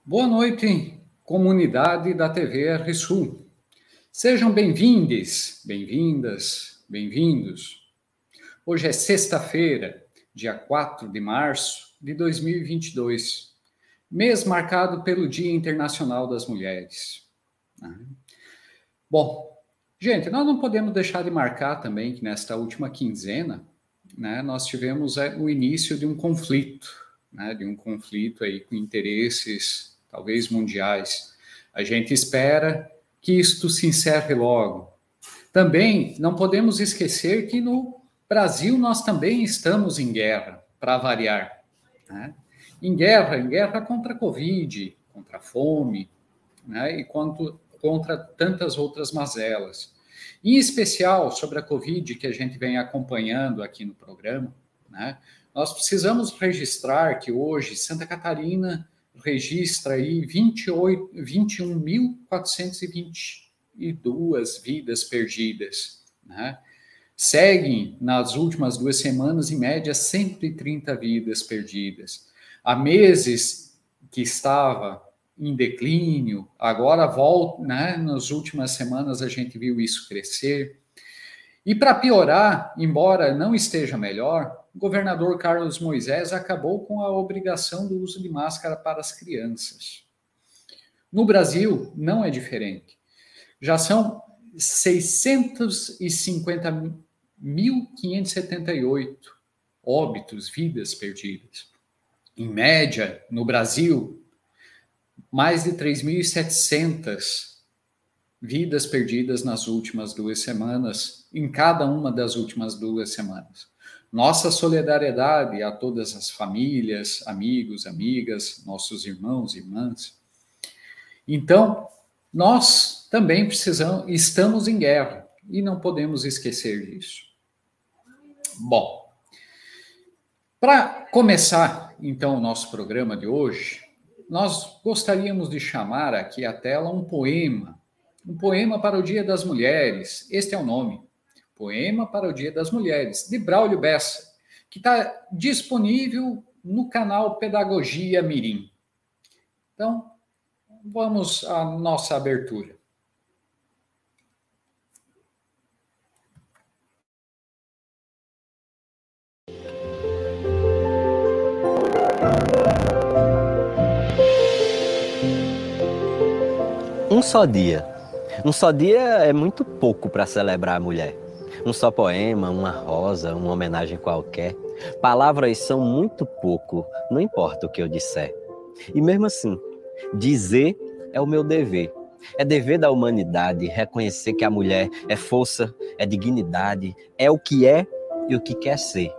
Boa noite, comunidade da TV RSU. Sejam bem-vindes, bem-vindas, bem-vindos. Hoje é sexta-feira, dia 4 de março de 2022, mês marcado pelo Dia Internacional das Mulheres. Bom, gente, nós não podemos deixar de marcar também que nesta última quinzena, nós tivemos o início de um conflito, de um conflito aí com interesses talvez mundiais. A gente espera que isto se encerre logo. Também não podemos esquecer que no Brasil nós também estamos em guerra, para variar. Em guerra contra a Covid, contra a fome, e contra tantas outras mazelas. Em especial sobre a Covid, que a gente vem acompanhando aqui no programa, nós precisamos registrar que hoje Santa Catarina registra aí 21.422 vidas perdidas. Seguem, nas últimas 2 semanas, em média, 130 vidas perdidas. Há meses que estava em declínio, agora volta, nas últimas semanas a gente viu isso crescer. E para piorar, embora não esteja melhor, o governador Carlos Moisés acabou com a obrigação do uso de máscara para as crianças. No Brasil, não é diferente. Já são 650.578 óbitos, vidas perdidas. Em média, no Brasil, mais de 3.700 vidas perdidas nas últimas 2 semanas, em cada uma das últimas 2 semanas. Nossa solidariedade a todas as famílias, amigos, amigas, nossos irmãos e irmãs. Então, nós também estamos em guerra e não podemos esquecer disso. Bom, para começar, então, o nosso programa de hoje, nós gostaríamos de chamar aqui à tela um poema para o Dia das Mulheres. Este é o nome. Poema para o Dia das Mulheres, de Braulio Bessa, que está disponível no canal Pedagogia Mirim. Então, vamos à nossa abertura. Um só dia. Um só dia é muito pouco para celebrar a mulher. Um só poema, uma rosa, uma homenagem qualquer. Palavras são muito pouco, não importa o que eu disser. E mesmo assim, dizer é o meu dever. É dever da humanidade reconhecer que a mulher é força, é dignidade, é o que é e o que quer ser.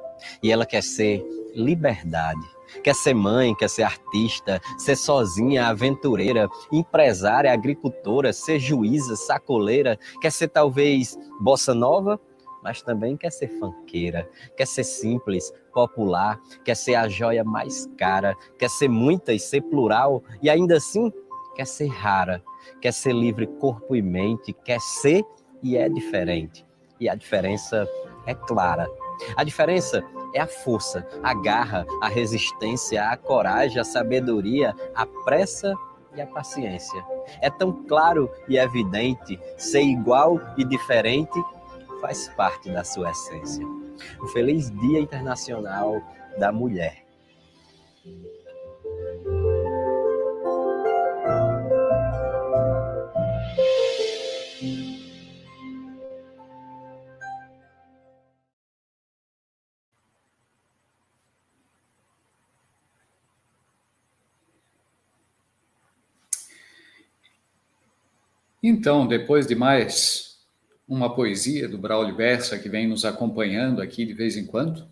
E ela quer ser liberdade. Quer ser mãe, quer ser artista, ser sozinha, aventureira, empresária, agricultora, ser juíza, sacoleira, quer ser talvez bossa nova, mas também quer ser funkeira, quer ser simples, popular, quer ser a joia mais cara, quer ser muita e ser plural, e ainda assim quer ser rara, quer ser livre corpo e mente, quer ser e é diferente. E a diferença é clara. A diferença é a força, a garra, a resistência, a coragem, a sabedoria, a pressa e a paciência. É tão claro e evidente, ser igual e diferente faz parte da sua essência. Um feliz Dia Internacional da Mulher. Então, depois de mais uma poesia do Braulio Bessa, que vem nos acompanhando aqui de vez em quando,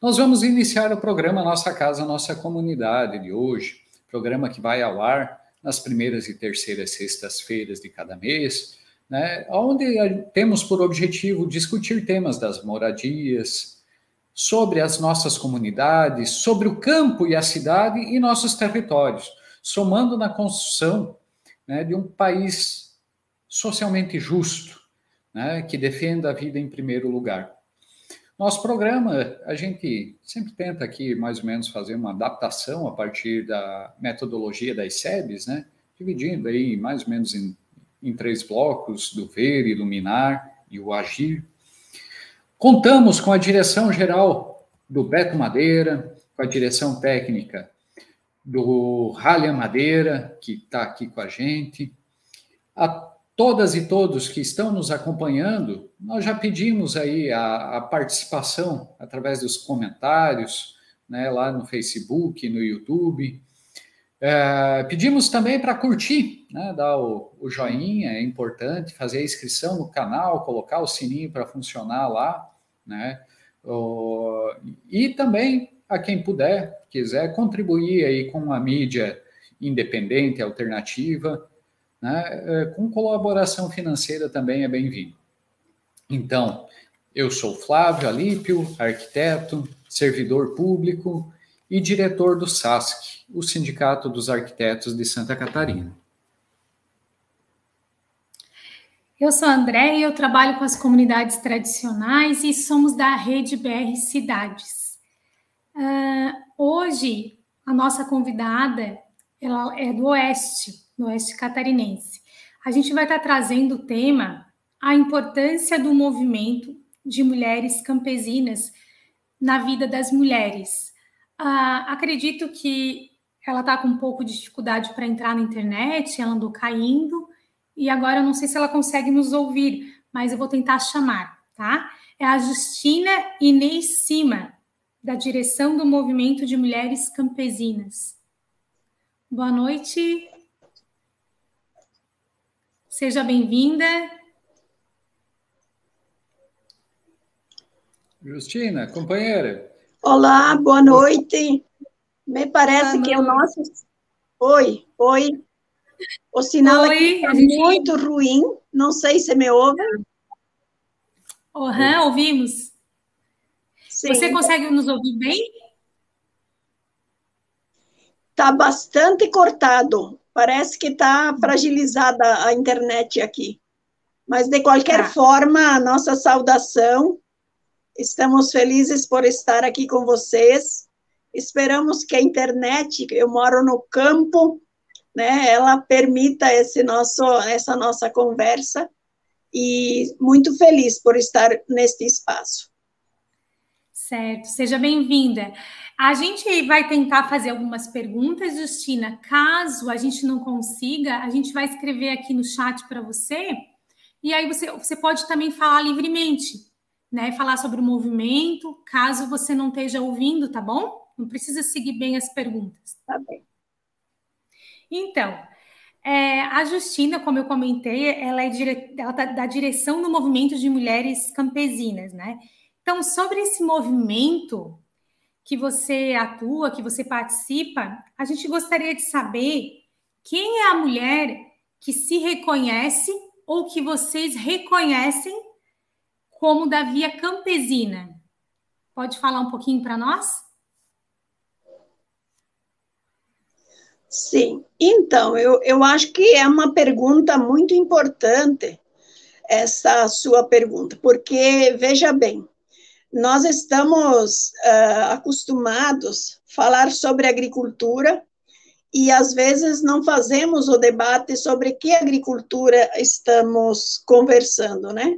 nós vamos iniciar o programa Nossa Casa, Nossa Comunidade de hoje, programa que vai ao ar nas primeiras e terceiras sextas-feiras de cada mês, onde temos por objetivo discutir temas das moradias, sobre as nossas comunidades, sobre o campo e a cidade e nossos territórios, somando na construção de um país socialmente justo, que defenda a vida em primeiro lugar. Nosso programa, a gente sempre tenta aqui, mais ou menos, fazer uma adaptação a partir da metodologia das SEBs, né? Dividindo aí mais ou menos em 3 blocos, do ver, iluminar e o agir. Contamos com a direção geral do Beto Madeira, com a direção técnica do Ralha Madeira, que está aqui com a gente. A todas e todos que estão nos acompanhando, nós já pedimos aí a participação através dos comentários, né, lá no Facebook, no YouTube. Pedimos também para curtir, né, dar o joinha, é importante, fazer a inscrição no canal, colocar o sininho para funcionar lá, né, e também, a quem puder, quiser contribuir aí com a mídia independente, alternativa, né, com colaboração financeira também é bem-vindo. Então, eu sou Flávio Alípio, arquiteto, servidor público e diretor do SASC, o Sindicato dos Arquitetos de Santa Catarina. Eu sou a André e eu trabalho com as comunidades tradicionais e somos da Rede BR Cidades. Hoje, a nossa convidada ela é do Oeste catarinense. A gente vai estar trazendo o tema a importância do movimento de mulheres campesinas na vida das mulheres. Acredito que ela está com um pouco de dificuldade para entrar na internet, ela andou caindo, e agora eu não sei se ela consegue nos ouvir, mas eu vou tentar chamar, tá? É a Justina Inês Cima, da direção do Movimento de Mulheres Campesinas. Boa noite. Seja bem-vinda. Justina, companheira. Olá, boa noite. Me parece que o nosso... Oi. O sinal aqui é muito ruim. Não sei se me ouve. Ouvimos. Sim. Você consegue nos ouvir bem? Está bastante cortado. Parece que está fragilizada a internet aqui. Mas, de qualquer forma, a nossa saudação. Estamos felizes por estar aqui com vocês. Esperamos que a internet, eu moro no campo, né, ela permita essa nossa conversa. E muito feliz por estar neste espaço. Certo, seja bem-vinda. A gente vai tentar fazer algumas perguntas, Justina. Caso a gente não consiga, a gente vai escrever aqui no chat para você, e aí você pode também falar livremente, né? Falar sobre o movimento, caso você não esteja ouvindo, tá bom? Não precisa seguir bem as perguntas. Tá bem. Então, a Justina, como eu comentei, ela tá da direção do Movimento de Mulheres Campesinas, né? Então, sobre esse movimento que você atua, que você participa, a gente gostaria de saber quem é a mulher que se reconhece ou que vocês reconhecem como da via campesina. Pode falar um pouquinho para nós? Sim. Então, eu acho que é uma pergunta muito importante, essa sua pergunta, porque, veja bem, nós estamos acostumados a falar sobre agricultura e, às vezes, não fazemos o debate sobre que agricultura estamos conversando, né?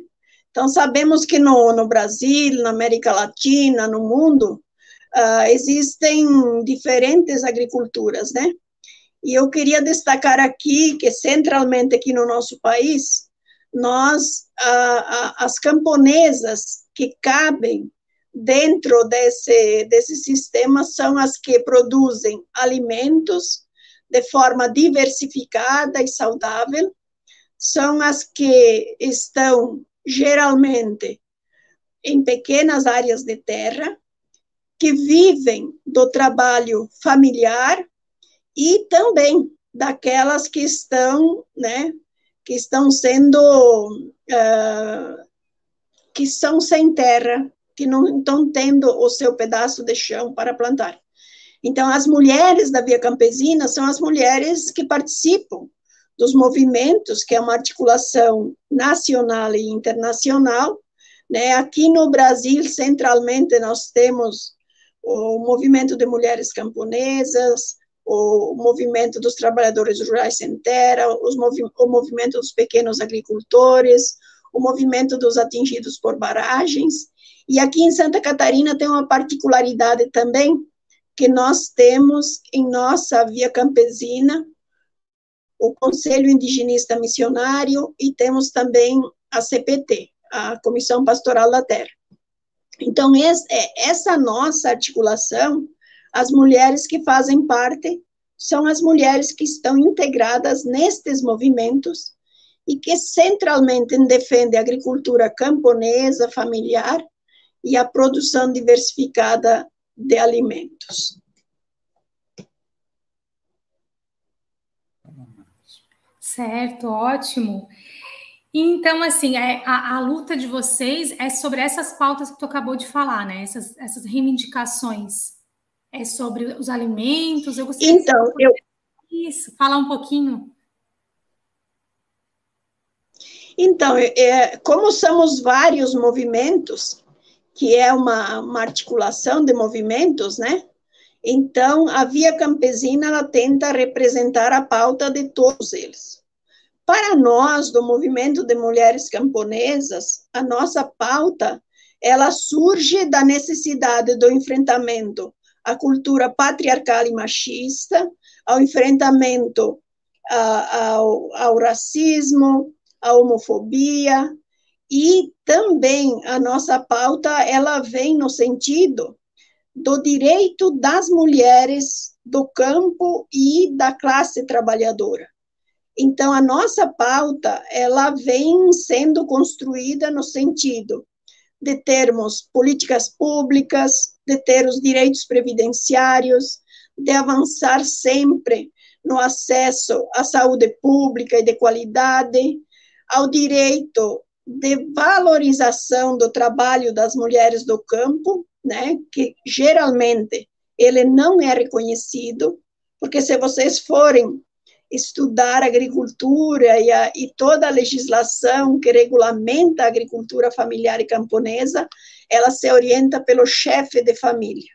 Então, sabemos que no Brasil, na América Latina, no mundo, existem diferentes agriculturas, né? E eu queria destacar aqui que, centralmente aqui no nosso país, as camponesas que cabem dentro desse sistema são as que produzem alimentos de forma diversificada e saudável, são as que estão, geralmente, em pequenas áreas de terra, que vivem do trabalho familiar e também daquelas que estão, né, que estão sendo, que são sem terra, que não estão tendo o seu pedaço de chão para plantar. Então, as mulheres da Via Campesina são as mulheres que participam dos movimentos, que é uma articulação nacional e internacional, né? Aqui no Brasil, centralmente, nós temos o movimento de mulheres camponesas, o movimento dos trabalhadores rurais sem terra, o movimento dos pequenos agricultores, o movimento dos atingidos por barragens. E aqui em Santa Catarina tem uma particularidade também, que nós temos em nossa Via Campesina o Conselho Indigenista Missionário e temos também a CPT, a Comissão Pastoral da Terra. Então, essa nossa articulação, as mulheres que fazem parte, são as mulheres que estão integradas nestes movimentos e que centralmente defendem a agricultura camponesa, familiar e a produção diversificada de alimentos. Certo, ótimo. Então, assim, a luta de vocês é sobre essas pautas que tu acabou de falar, né? Essas reivindicações. É sobre os alimentos. Eu gostaria de isso, falar um pouquinho. Então, como somos vários movimentos, que é uma articulação de movimentos, né? Então, a Via Campesina, ela tenta representar a pauta de todos eles. Para nós, do movimento de mulheres camponesas, a nossa pauta, ela surge da necessidade do enfrentamento à cultura patriarcal e machista, ao enfrentamento ao racismo, à homofobia, e também a nossa pauta, ela vem no sentido do direito das mulheres do campo e da classe trabalhadora. Então, a nossa pauta, ela vem sendo construída no sentido de termos políticas públicas, de ter os direitos previdenciários, de avançar sempre no acesso à saúde pública e de qualidade, ao direito de valorização do trabalho das mulheres do campo, né, que geralmente ele não é reconhecido, porque se vocês forem estudar agricultura e toda a legislação que regulamenta a agricultura familiar e camponesa, ela se orienta pelo chefe de família,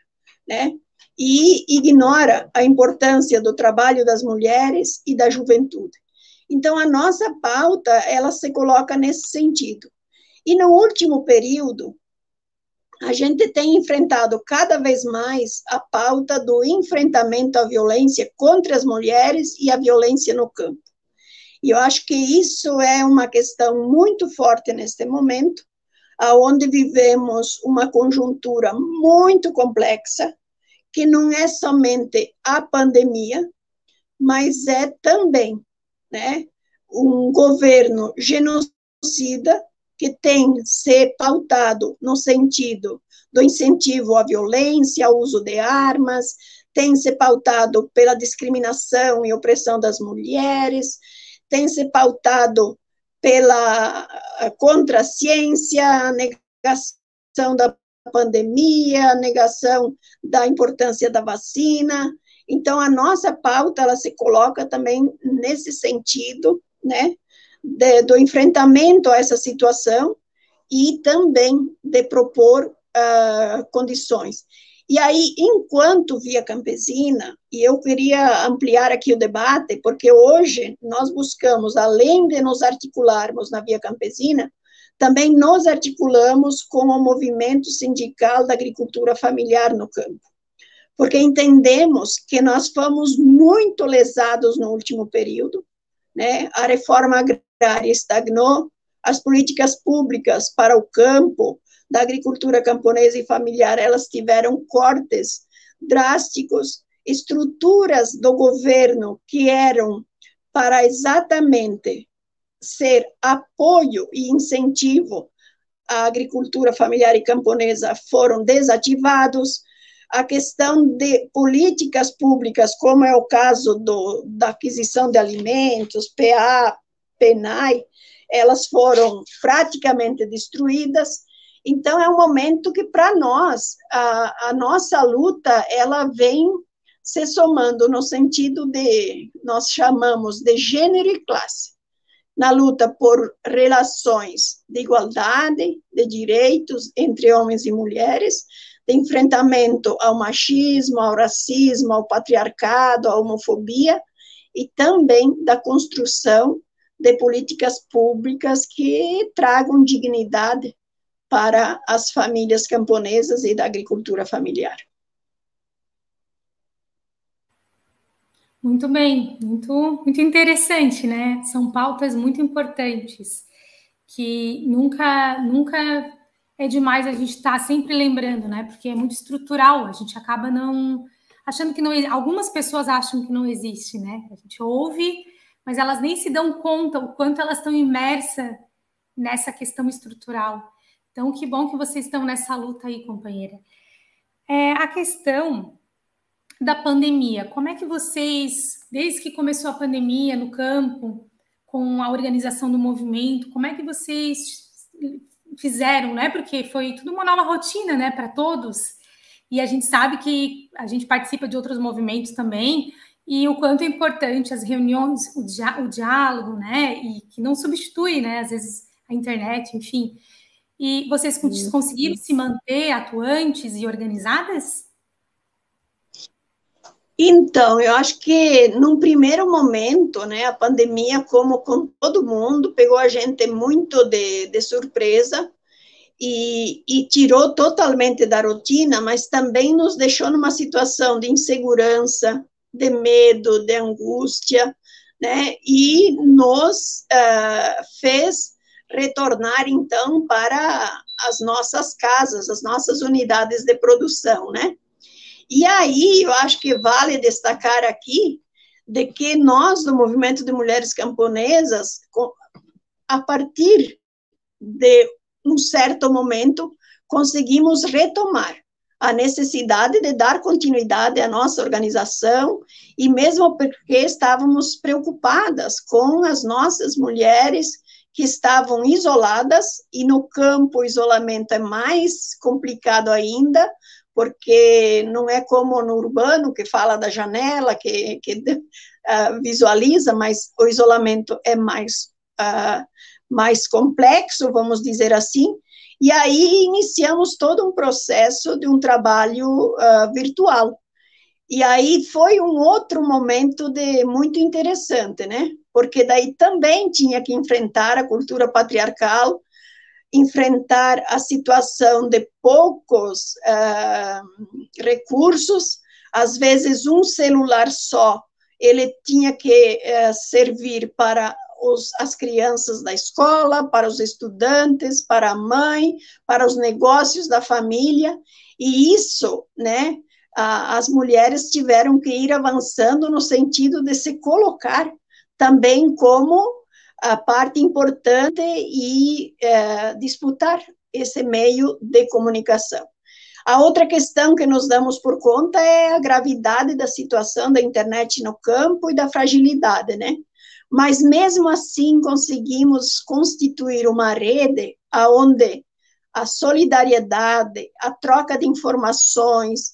né, e ignora a importância do trabalho das mulheres e da juventude. Então, a nossa pauta, ela se coloca nesse sentido. E no último período, a gente tem enfrentado cada vez mais a pauta do enfrentamento à violência contra as mulheres e a violência no campo. E eu acho que isso é uma questão muito forte neste momento, onde vivemos uma conjuntura muito complexa, que não é somente a pandemia, mas é também, né, um governo genocida que tem se pautado no sentido do incentivo à violência, ao uso de armas, tem se pautado pela discriminação e opressão das mulheres, tem se pautado contra a ciência, a negação da pandemia, a negação da importância da vacina. Então, a nossa pauta, ela se coloca também nesse sentido, né, do enfrentamento a essa situação e também de propor condições. E aí, enquanto Via Campesina, e eu queria ampliar aqui o debate, porque hoje nós buscamos, além de nos articularmos na Via Campesina, também nos articulamos com o movimento sindical da agricultura familiar no campo, porque entendemos que nós fomos muito lesados no último período, né? A reforma agrária estagnou, as políticas públicas para o campo, da agricultura camponesa e familiar, elas tiveram cortes drásticos, estruturas do governo que eram para exatamente ser apoio e incentivo à agricultura familiar e camponesa foram desativados. A questão de políticas públicas, como é o caso da aquisição de alimentos, PA, PENAI, elas foram praticamente destruídas. Então, é um momento que, para nós, a nossa luta, ela vem se somando no sentido de, nós chamamos de gênero e classe. na luta por relações de igualdade, de direitos entre homens e mulheres, de enfrentamento ao machismo, ao racismo, ao patriarcado, à homofobia, e também da construção de políticas públicas que tragam dignidade para as famílias camponesas e da agricultura familiar. Muito bem, muito interessante, né? São pautas muito importantes, que nunca é demais a gente estar sempre lembrando, né? Porque é muito estrutural, a gente acaba não achando que não, algumas pessoas acham que não existe, né? A gente ouve, mas elas nem se dão conta o quanto elas estão imersas nessa questão estrutural. Então, que bom que vocês estão nessa luta aí, companheira. A questão da pandemia, como é que vocês, desde que começou a pandemia no campo, com a organização do movimento, como é que vocês fizeram, né? Porque foi tudo uma nova rotina, né, para todos. E a gente sabe que a gente participa de outros movimentos também, e o quanto é importante as reuniões, o diálogo, né? E que não substitui, né? Às vezes a internet, enfim. E vocês conseguiram se manter atuantes e organizadas? Então, eu acho que num primeiro momento, né, a pandemia, como com todo mundo, pegou a gente muito de surpresa e tirou totalmente da rotina, mas também nos deixou numa situação de insegurança, de medo, de angústia, né, e nos fez retornar, então, para as nossas casas, as nossas unidades de produção, né. E aí, eu acho que vale destacar aqui de que nós, do Movimento de Mulheres Camponesas, a partir de um certo momento, conseguimos retomar a necessidade de dar continuidade à nossa organização, e mesmo porque estávamos preocupadas com as nossas mulheres que estavam isoladas, e no campo o isolamento é mais complicado ainda, porque não é como no urbano, que fala da janela, que visualiza, mas o isolamento é mais complexo, vamos dizer assim, e aí iniciamos todo um processo de um trabalho virtual. E aí foi um outro momento muito interessante, né? Porque daí também tinha que enfrentar a cultura patriarcal, enfrentar a situação de poucos recursos, às vezes um celular só, ele tinha que servir para as crianças da escola, para os estudantes, para a mãe, para os negócios da família, e isso, né, as mulheres tiveram que ir avançando no sentido de se colocar também como a parte importante e disputar esse meio de comunicação. A outra questão que nos damos por conta é a gravidade da situação da internet no campo e da fragilidade, né? Mas mesmo assim conseguimos constituir uma rede onde a solidariedade, a troca de informações,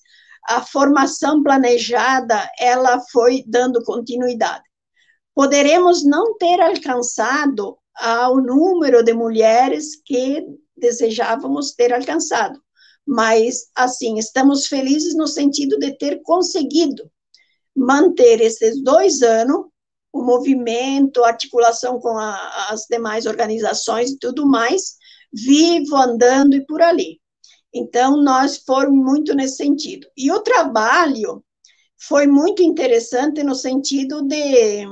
a formação planejada, ela foi dando continuidade. Poderemos não ter alcançado o número de mulheres que desejávamos ter alcançado, mas, assim, estamos felizes no sentido de ter conseguido manter esses 2 anos, o movimento, a articulação com as demais organizações e tudo mais, vivo, andando e por ali. Então, nós fomos muito nesse sentido. E o trabalho foi muito interessante no sentido de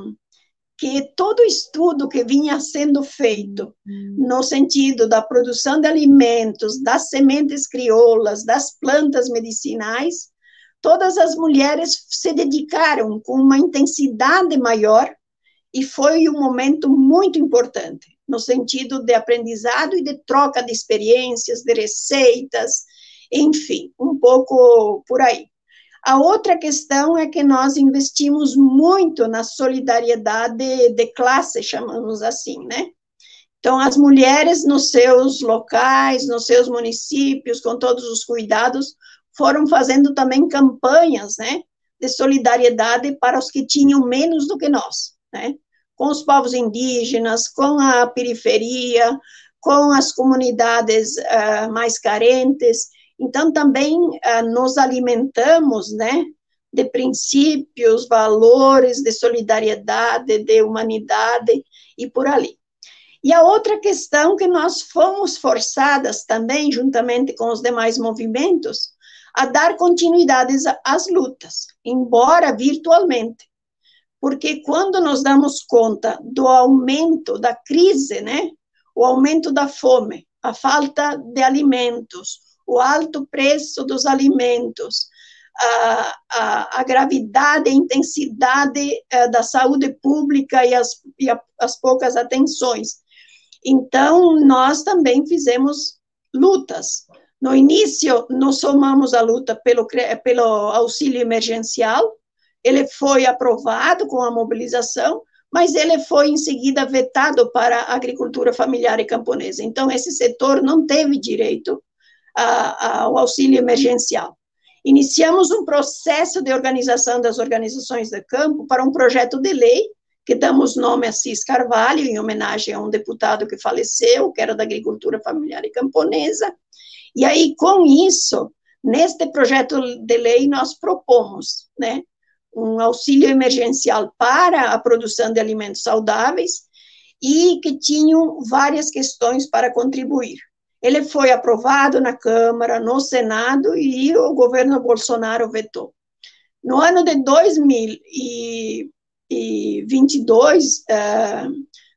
que todo estudo que vinha sendo feito no sentido da produção de alimentos, das sementes crioulas, das plantas medicinais, todas as mulheres se dedicaram com uma intensidade maior, e foi um momento muito importante, no sentido de aprendizado e de troca de experiências, de receitas, enfim, um pouco por aí. A outra questão é que nós investimos muito na solidariedade de classe, chamamos assim, né? Então, as mulheres nos seus locais, nos seus municípios, com todos os cuidados, foram fazendo também campanhas, né, de solidariedade para os que tinham menos do que nós, né? com os povos indígenas, com a periferia, com as comunidades mais carentes. Então, também nos alimentamos, né, de princípios, valores de solidariedade, de humanidade e por ali. E a outra questão que nós fomos forçadas também, juntamente com os demais movimentos, a dar continuidade às lutas, embora virtualmente. Porque quando nós damos conta do aumento da crise, né, o aumento da fome, a falta de alimentos, o alto preço dos alimentos, a gravidade e intensidade da saúde pública e as poucas atenções. Então, nós também fizemos lutas. No início, nós somamos a luta pelo auxílio emergencial, ele foi aprovado com a mobilização, mas ele foi em seguida vetado para a agricultura familiar e camponesa. Então, esse setor não teve direito ao auxílio emergencial. Iniciamos um processo de organização das organizações de campo para um projeto de lei, que damos nome a Assis Carvalho, em homenagem a um deputado que faleceu, que era da agricultura familiar e camponesa. E aí, com isso, neste projeto de lei, nós propomos, né, um auxílio emergencial para a produção de alimentos saudáveis e que tinham várias questões para contribuir. Ele foi aprovado na Câmara, no Senado, e o governo Bolsonaro vetou. No ano de 2022,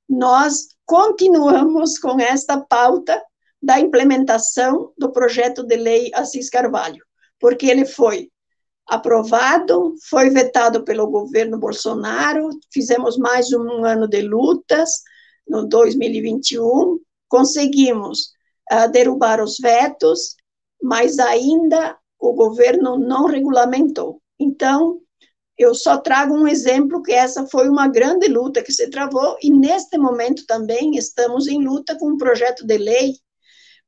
nós continuamos com esta pauta da implementação do projeto de lei Assis Carvalho, porque ele foi aprovado, foi vetado pelo governo Bolsonaro, fizemos mais um ano de lutas, no 2021, conseguimos derrubar os vetos, mas ainda o governo não regulamentou. Então, eu só trago um exemplo que essa foi uma grande luta que se travou, e neste momento também estamos em luta com um projeto de lei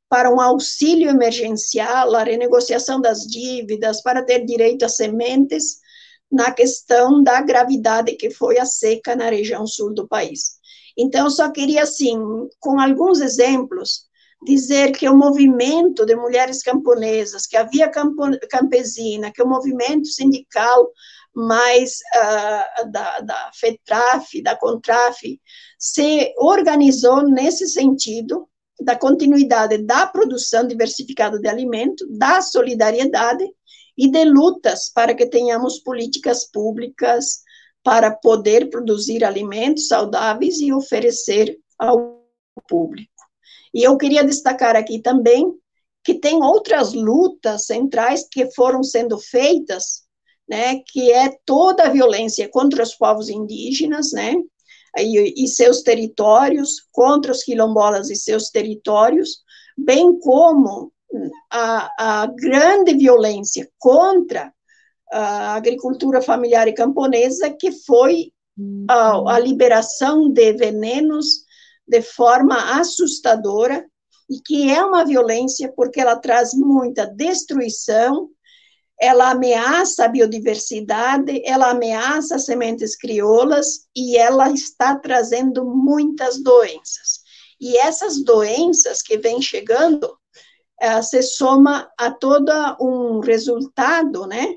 para um auxílio emergencial, a renegociação das dívidas, para ter direito a sementes, na questão da gravidade que foi a seca na região sul do país. Então, eu só queria, assim, com alguns exemplos, dizer que o movimento de mulheres camponesas, que a Via Campesina, que o movimento sindical mais da FETRAF, da CONTRAF, se organizou nesse sentido, da continuidade da produção diversificada de alimento, da solidariedade e de lutas para que tenhamos políticas públicas para poder produzir alimentos saudáveis e oferecer ao público. E eu queria destacar aqui também que tem outras lutas centrais que foram sendo feitas, né, que é toda a violência contra os povos indígenas, né, e seus territórios, contra os quilombolas e seus territórios, bem como a grande violência contra a agricultura familiar e camponesa, que foi a liberação de venenos de forma assustadora, e que é uma violência porque ela traz muita destruição, ela ameaça a biodiversidade, ela ameaça as sementes crioulas e ela está trazendo muitas doenças. E essas doenças que vêm chegando se soma a todo um resultado, né,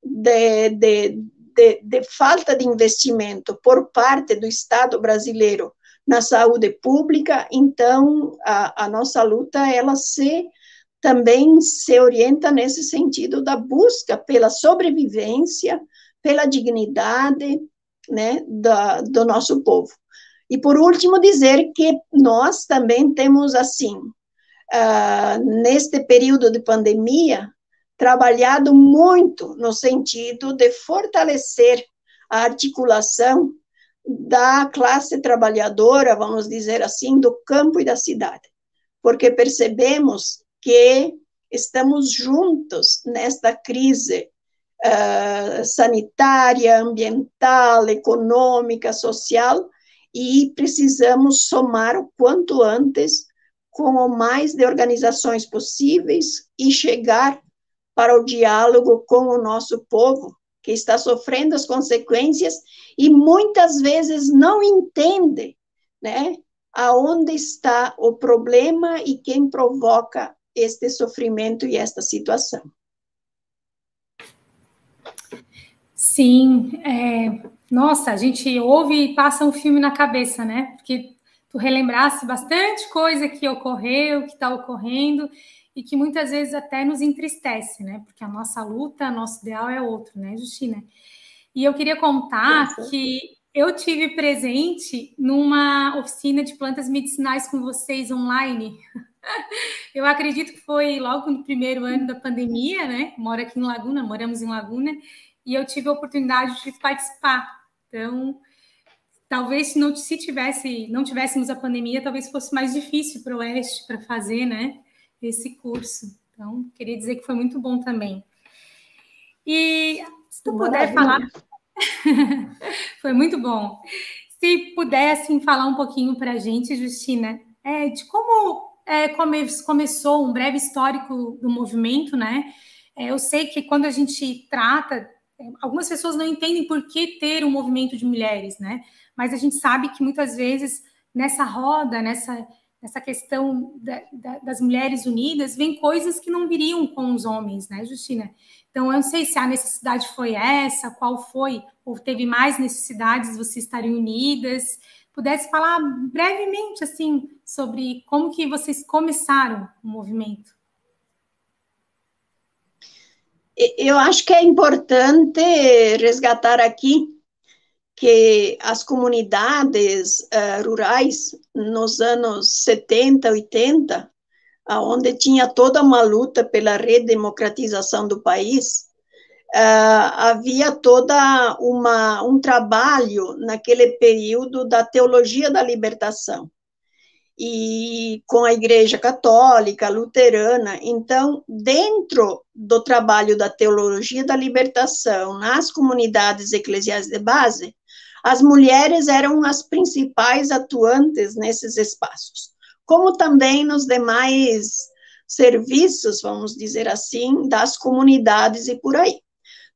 de falta de investimento por parte do Estado brasileiro na saúde pública. Então, a nossa luta, ela também se orienta nesse sentido da busca pela sobrevivência, pela dignidade, né, do nosso povo. E, por último, dizer que nós também temos, assim, neste período de pandemia, trabalhado muito no sentido de fortalecer a articulação da classe trabalhadora, vamos dizer assim, do campo e da cidade, porque percebemos que estamos juntos nesta crise sanitária, ambiental, econômica, social, e precisamos somar o quanto antes com o mais de organizações possíveis e chegar para o diálogo com o nosso povo, que está sofrendo as consequências e muitas vezes não entende, né, aonde está o problema e quem provoca este sofrimento e esta situação. Sim, nossa, a gente ouve e passa um filme na cabeça, né? Porque tu relembrasse bastante coisa que ocorreu, que está ocorrendo, e que muitas vezes até nos entristece, né? Porque a nossa luta, nosso ideal é outro, né, Justina? E eu queria contar que eu tive presente numa oficina de plantas medicinais com vocês online. Eu acredito que foi logo no primeiro ano da pandemia, né? Moro aqui em Laguna, moramos em Laguna, e eu tive a oportunidade de participar. Então, talvez se não tivéssemos a pandemia, talvez fosse mais difícil para o Oeste para fazer, né, esse curso. Então, queria dizer que foi muito bom também. E se tu puder falar, foi muito bom. Se pudesse falar um pouquinho para a gente, Justina, de como começou um breve histórico do movimento, né? Eu sei que quando a gente trata, algumas pessoas não entendem por que ter um movimento de mulheres, né? Mas a gente sabe que muitas vezes nessa roda, nessa questão das mulheres unidas, vem coisas que não viriam com os homens, né, Justina? Então, eu não sei se a necessidade foi essa, qual foi, ou teve mais necessidades de vocês estarem unidas. Pudesse falar brevemente, assim, sobre como que vocês começaram o movimento. Eu acho que é importante resgatar aqui que as comunidades rurais, nos anos 70, 80, onde tinha toda uma luta pela redemocratização do país, havia toda um trabalho naquele período da teologia da libertação, e com a Igreja Católica, Luterana. Então, dentro do trabalho da teologia da libertação, nas comunidades eclesiais de base, as mulheres eram as principais atuantes nesses espaços, como também nos demais serviços, vamos dizer assim, das comunidades e por aí.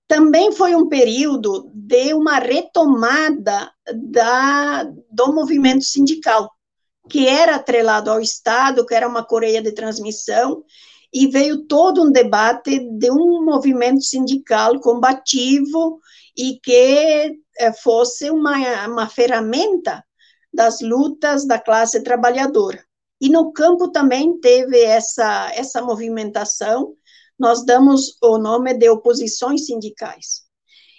Também foi um período de uma retomada do movimento sindical, que era atrelado ao Estado, que era uma correia de transmissão, e veio todo um debate de um movimento sindical combativo e que fosse uma ferramenta das lutas da classe trabalhadora. E no campo também teve essa movimentação, nós damos o nome de oposições sindicais.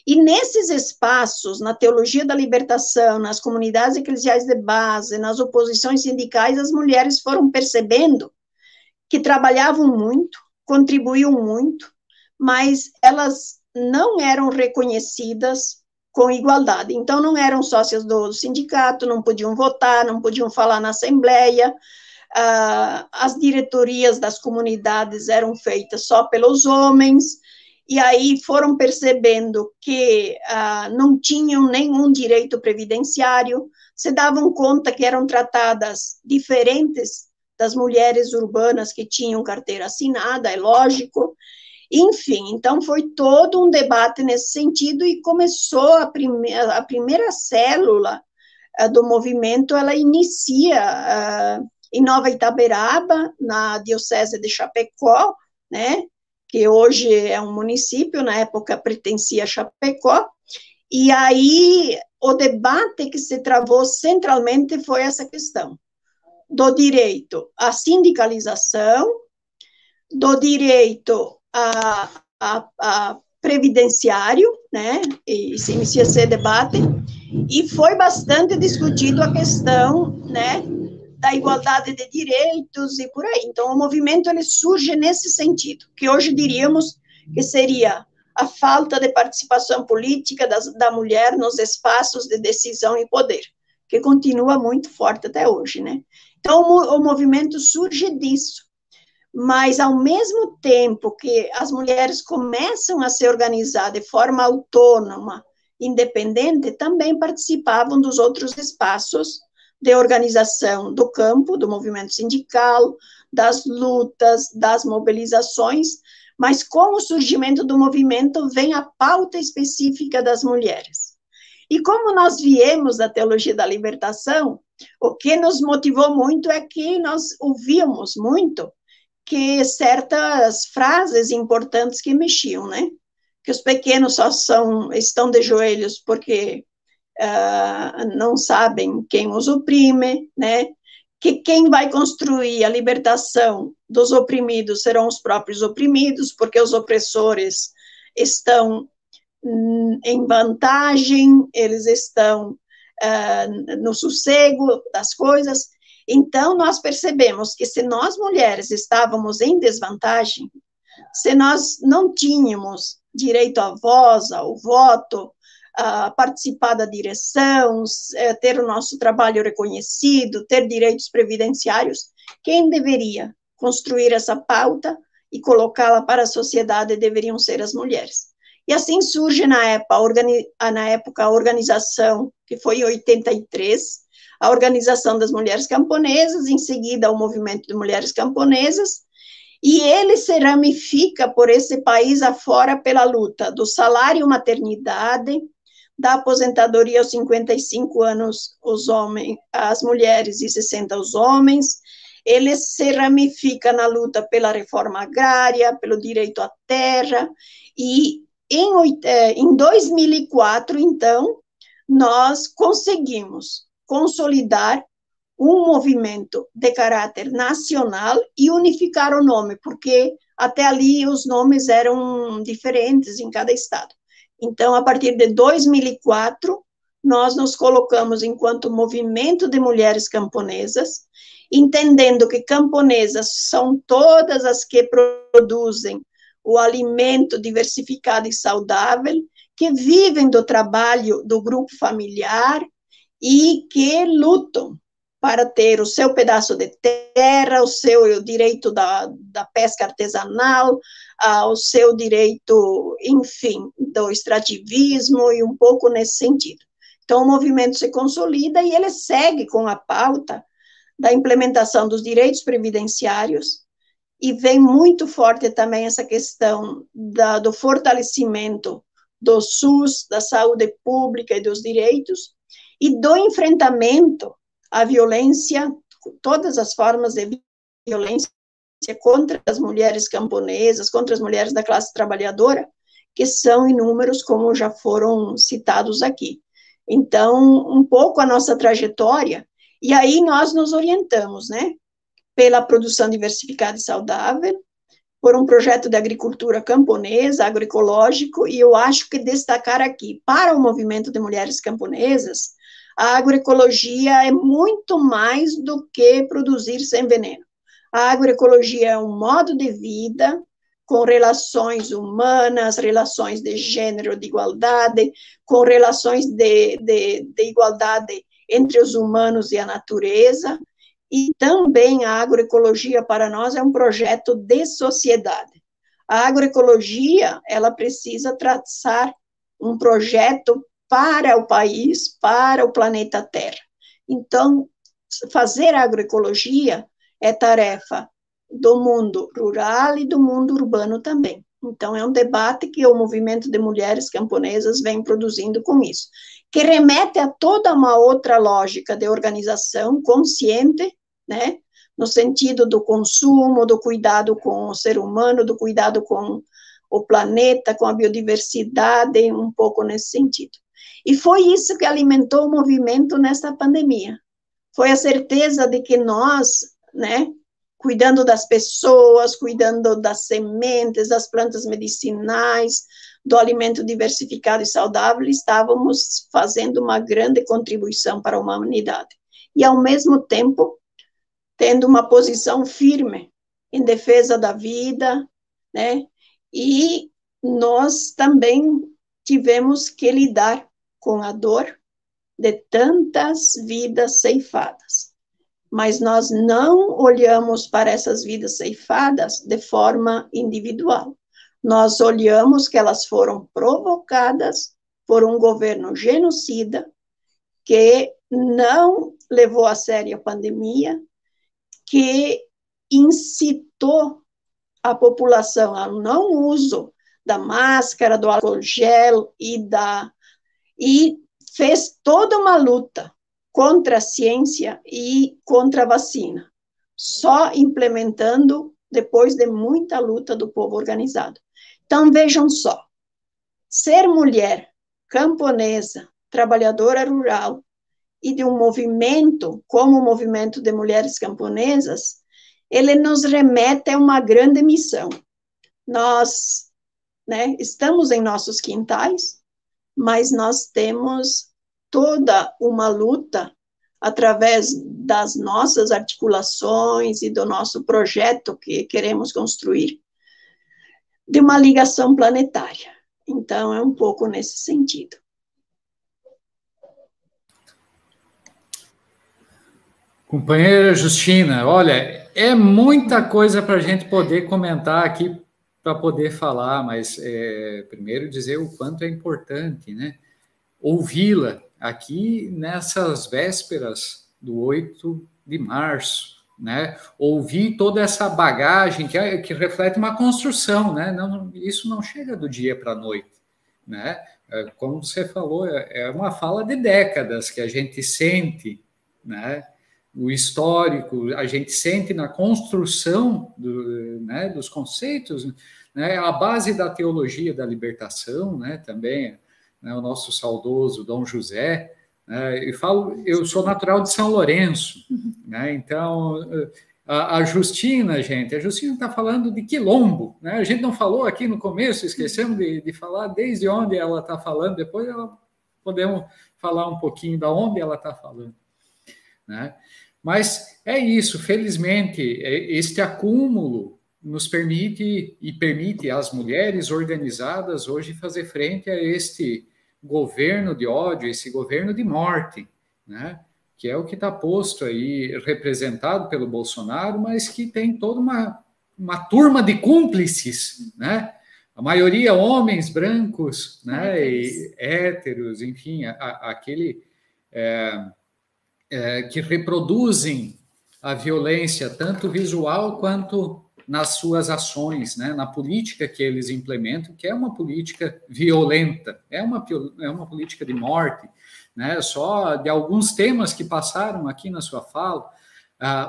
E nesses espaços, na teologia da libertação, nas comunidades eclesiais de base, nas oposições sindicais, as mulheres foram percebendo que trabalhavam muito, contribuíam muito, mas elas não eram reconhecidas com igualdade. Então, não eram sócias do sindicato, não podiam votar, não podiam falar na assembleia, as diretorias das comunidades eram feitas só pelos homens, e aí foram percebendo que não tinham nenhum direito previdenciário, se davam conta que eram tratadas diferentes das mulheres urbanas que tinham carteira assinada, é lógico. Enfim, então foi todo um debate nesse sentido, e começou a primeira célula do movimento, ela inicia em Nova Itaberaba, na diocese de Chapecó, né, que hoje é um município, na época pertencia a Chapecó, e aí o debate que se travou centralmente foi essa questão do direito à sindicalização, do direito a previdenciário, né, e se inicia esse debate, e foi bastante discutido a questão, né, da igualdade de direitos e por aí. Então, o movimento, ele surge nesse sentido, que hoje diríamos que seria a falta de participação política da mulher nos espaços de decisão e poder, que continua muito forte até hoje, né? Então, o movimento surge disso, mas, ao mesmo tempo que as mulheres começam a se organizar de forma autônoma, independente, também participavam dos outros espaços de organização do campo, do movimento sindical, das lutas, das mobilizações, Mas com o surgimento do movimento vem a pauta específica das mulheres. E como nós viemos da teologia da libertação, o que nos motivou muito é que nós ouvíamos muito que certas frases importantes que mexiam, né? Que os pequenos só estão de joelhos porque não sabem quem os oprime, né? Que quem vai construir a libertação dos oprimidos serão os próprios oprimidos, porque os opressores estão em vantagem, eles estão no sossego das coisas. Então, nós percebemos que se nós mulheres estávamos em desvantagem, se nós não tínhamos direito à voz, ao voto, a participar da direção, ter o nosso trabalho reconhecido, ter direitos previdenciários, quem deveria construir essa pauta e colocá-la para a sociedade deveriam ser as mulheres. E assim surge na época a organização, que foi em 83, a Organização das Mulheres Camponesas, em seguida o Movimento de Mulheres Camponesas, e ele se ramifica por esse país afora pela luta do salário maternidade, da aposentadoria aos 55 anos as mulheres e 60 os homens. Ele se ramifica na luta pela reforma agrária, pelo direito à terra, e em 2004, então, nós conseguimos consolidar um movimento de caráter nacional e unificar o nome, porque até ali os nomes eram diferentes em cada estado. Então, a partir de 2004, nós nos colocamos enquanto movimento de mulheres camponesas, entendendo que camponesas são todas as que produzem o alimento diversificado e saudável, que vivem do trabalho do grupo familiar e que lutam para ter o seu pedaço de terra, o seu direito da pesca artesanal, o seu direito, enfim, do extrativismo e um pouco nesse sentido. Então, o movimento se consolida e ele segue com a pauta da implementação dos direitos previdenciários e vem muito forte também essa questão do fortalecimento do SUS, da saúde pública e dos direitos, e do enfrentamento à violência, todas as formas de violência contra as mulheres camponesas, contra as mulheres da classe trabalhadora, que são inúmeros, como já foram citados aqui. Então, um pouco a nossa trajetória, e aí nós nos orientamos, né, pela produção diversificada e saudável, por um projeto de agricultura camponesa, agroecológico, e eu acho que destacar aqui, para o movimento de mulheres camponesas, a agroecologia é muito mais do que produzir sem veneno. A agroecologia é um modo de vida com relações humanas, relações de gênero, de igualdade, com relações de igualdade entre os humanos e a natureza, e também a agroecologia para nós é um projeto de sociedade. A agroecologia, ela precisa traçar um projeto para o país, para o planeta Terra. Então, fazer agroecologia é tarefa do mundo rural e do mundo urbano também. Então, é um debate que o movimento de mulheres camponesas vem produzindo com isso, que remete a toda uma outra lógica de organização consciente, né, no sentido do consumo, do cuidado com o ser humano, do cuidado com o planeta, com a biodiversidade, um pouco nesse sentido. E foi isso que alimentou o movimento nesta pandemia. Foi a certeza de que nós, né, cuidando das pessoas, cuidando das sementes, das plantas medicinais, do alimento diversificado e saudável, estávamos fazendo uma grande contribuição para a humanidade. E, ao mesmo tempo, tendo uma posição firme em defesa da vida, né? E nós também tivemos que lidar com a dor de tantas vidas ceifadas. Mas nós não olhamos para essas vidas ceifadas de forma individual. Nós olhamos que elas foram provocadas por um governo genocida que não levou a sério a pandemia, que incitou a população ao não uso da máscara, do álcool gel e fez toda uma luta contra a ciência e contra a vacina, só implementando depois de muita luta do povo organizado. Então, vejam só, ser mulher, camponesa, trabalhadora rural, e de um movimento, como o movimento de mulheres camponesas, ele nos remete a uma grande missão. Nós, né, estamos em nossos quintais, mas nós temos toda uma luta através das nossas articulações e do nosso projeto que queremos construir, de uma ligação planetária. Então, é um pouco nesse sentido. Companheira Justina, olha, é muita coisa para a gente poder comentar aqui, para poder falar, mas primeiro dizer o quanto é importante, né, ouvi-la aqui nessas vésperas do 8 de março, né, ouvir toda essa bagagem que reflete uma construção, né, isso não chega do dia para a noite, né, como você falou, é uma fala de décadas que a gente sente, né, o histórico, a gente sente na construção né, dos conceitos, né, a base da teologia da libertação, né, também, né, o nosso saudoso Dom José, né, eu sou natural de São Lourenço, né, então a Justina, gente, a Justina está falando de quilombo, né, a gente não falou aqui no começo, esquecemos de falar desde onde ela está falando, depois podemos falar um pouquinho de onde ela está falando, né? Mas é isso, felizmente, este acúmulo nos permite e permite às mulheres organizadas hoje fazer frente a este governo de ódio, esse governo de morte, né? Que é o que está posto aí, representado pelo Bolsonaro, mas que tem toda uma turma de cúmplices, né? A maioria homens brancos, né? E héteros, enfim, aquele... que reproduzem a violência, tanto visual quanto nas suas ações, né? Na política que eles implementam, que é uma política violenta, é uma política de morte, né? Só de alguns temas que passaram aqui na sua fala,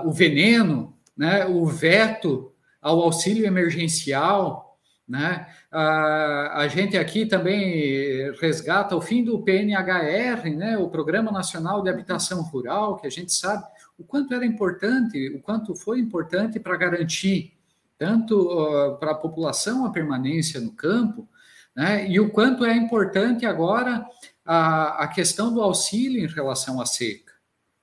o veneno, né? O veto ao auxílio emergencial, né? A gente aqui também resgata o fim do PNHR, né? O Programa Nacional de Habitação Rural, que a gente sabe o quanto era importante, o quanto foi importante para garantir tanto para a população a permanência no campo, né? E o quanto é importante agora a questão do auxílio em relação à seca,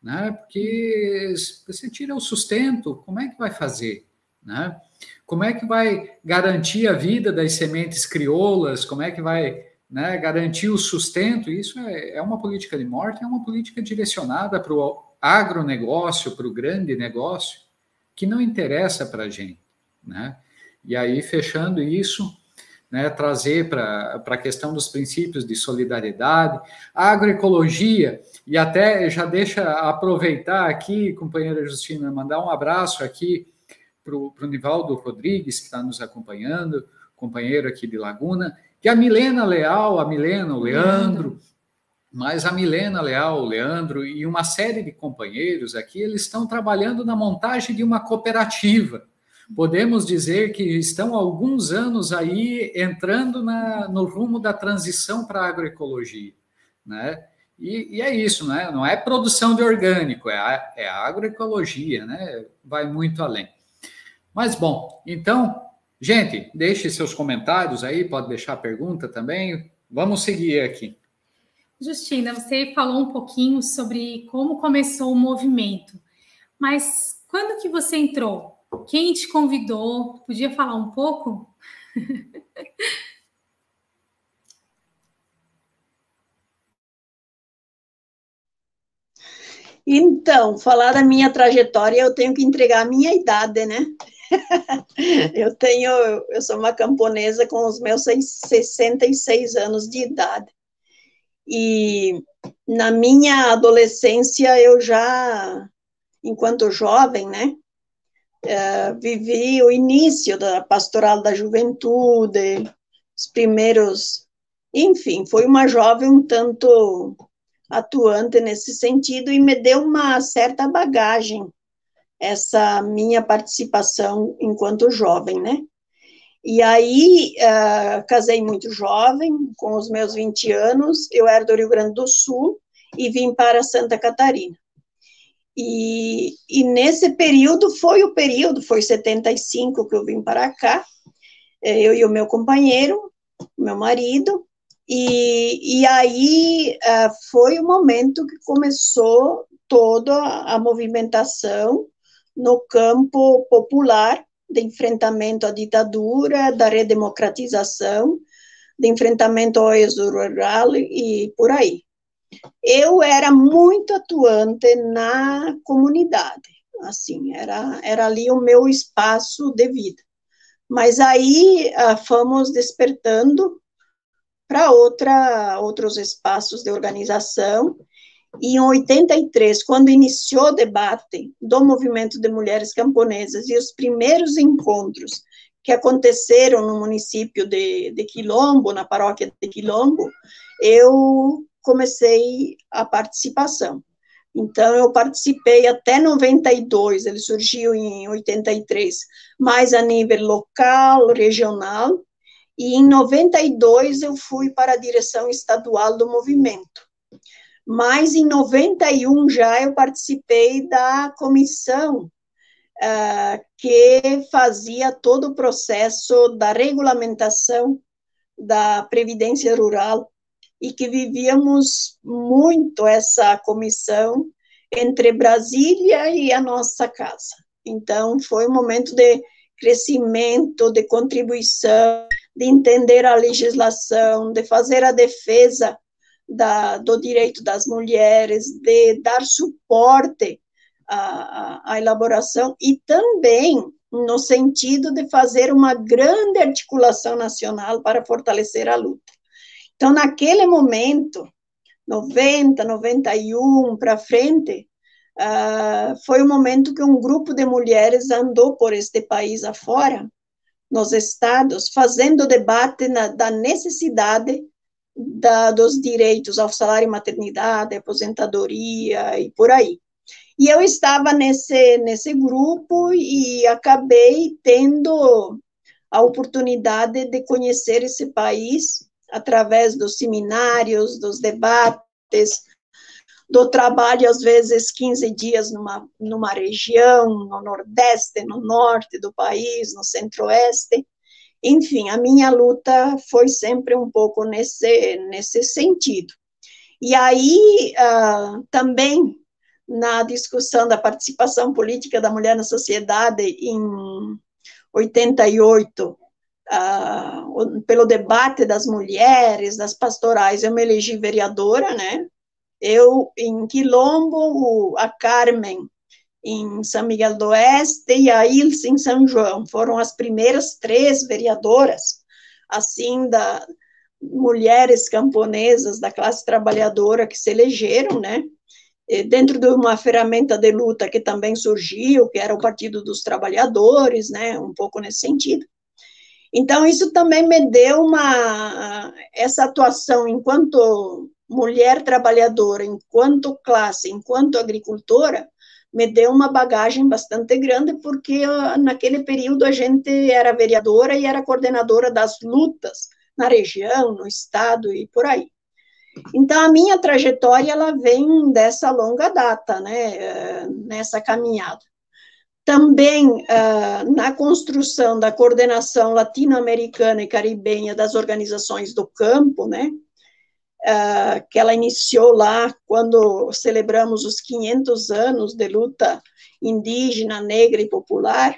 né? Porque se você tira o sustento, como é que vai fazer, né? Como é que vai garantir a vida das sementes crioulas? Como é que vai, né, garantir o sustento? Isso é uma política de morte, é uma política direcionada para o agronegócio, para o grande negócio, que não interessa para a gente, né? E aí, fechando isso, né, trazer para a questão dos princípios de solidariedade, a agroecologia, e até já deixa aproveitar aqui, companheira Justina, mandar um abraço aqui para o Nivaldo Rodrigues, que está nos acompanhando, companheiro aqui de Laguna, e a Milena Leal, o Leandro, mas a Milena Leal, o Leandro e uma série de companheiros aqui, eles estão trabalhando na montagem de uma cooperativa. Podemos dizer que estão há alguns anos aí entrando no rumo da transição para a agroecologia, né? E é isso, né? Não é produção de orgânico, é a agroecologia, né? Vai muito além. Mas, bom, então, gente, deixe seus comentários aí, pode deixar pergunta também. Vamos seguir aqui. Justina, você falou um pouquinho sobre como começou o movimento, mas quando que você entrou? Quem te convidou? Podia falar um pouco? Então, falar da minha trajetória, eu tenho que entregar a minha idade, né? Eu sou uma camponesa com os meus 66 anos de idade. E na minha adolescência, eu já, enquanto jovem, né? vivi o início da pastoral da juventude, os primeiros, enfim, fui uma jovem um tanto atuante nesse sentido e me deu uma certa bagagem essa minha participação enquanto jovem, né? E aí, casei muito jovem, com os meus 20 anos, eu era do Rio Grande do Sul e vim para Santa Catarina. E nesse período, foi 75 que eu vim para cá, eu e o meu companheiro, meu marido, e aí foi o momento que começou toda a movimentação no campo popular, de enfrentamento à ditadura, da redemocratização, de enfrentamento ao êxodo rural e por aí. Eu era muito atuante na comunidade, assim, era ali o meu espaço de vida. Mas aí fomos despertando para outros espaços de organização, e em 83, quando iniciou o debate do movimento de mulheres camponesas e os primeiros encontros que aconteceram no município de Quilombo, na paróquia de Quilombo, eu comecei a participação. Então, eu participei até 92, ele surgiu em 83, mais a nível local, regional, e em 92 eu fui para a direção estadual do movimento. Mas em 91 já eu participei da comissão que fazia todo o processo da regulamentação da Previdência Rural, e que vivíamos muito essa comissão entre Brasília e a nossa casa. Então, foi um momento de crescimento, de contribuição, de entender a legislação, de fazer a defesa do direito das mulheres, de dar suporte à elaboração, e também no sentido de fazer uma grande articulação nacional para fortalecer a luta. Então, naquele momento, 90, 91 para frente, foi o momento que um grupo de mulheres andou por este país afora, nos estados, fazendo debate da necessidade dos direitos ao salário e maternidade, aposentadoria e por aí. E eu estava nesse grupo e acabei tendo a oportunidade de conhecer esse país através dos seminários, dos debates, do trabalho, às vezes, 15 dias numa região, no Nordeste, no Norte do país, no Centro-Oeste. Enfim, a minha luta foi sempre um pouco nesse sentido. E aí, também, na discussão da participação política da mulher na sociedade, em 88, pelo debate das mulheres, das pastorais, eu me elegi vereadora, né? Eu, em Quilombo, a Carmen, em São Miguel do Oeste, e a Ilse em São João. Foram as primeiras 3 vereadoras, assim, da mulheres camponesas da classe trabalhadora que se elegeram, né? E dentro de uma ferramenta de luta que também surgiu, que era o Partido dos Trabalhadores, né? Um pouco nesse sentido. Então, isso também me deu essa atuação enquanto mulher trabalhadora, enquanto classe, enquanto agricultora, me deu uma bagagem bastante grande, porque naquele período a gente era vereadora e era coordenadora das lutas na região, no estado e por aí. Então, a minha trajetória, ela vem dessa longa data, né, nessa caminhada. Também na construção da coordenação latino-americana e caribenha das organizações do campo, né, que ela iniciou lá quando celebramos os 500 anos de luta indígena, negra e popular.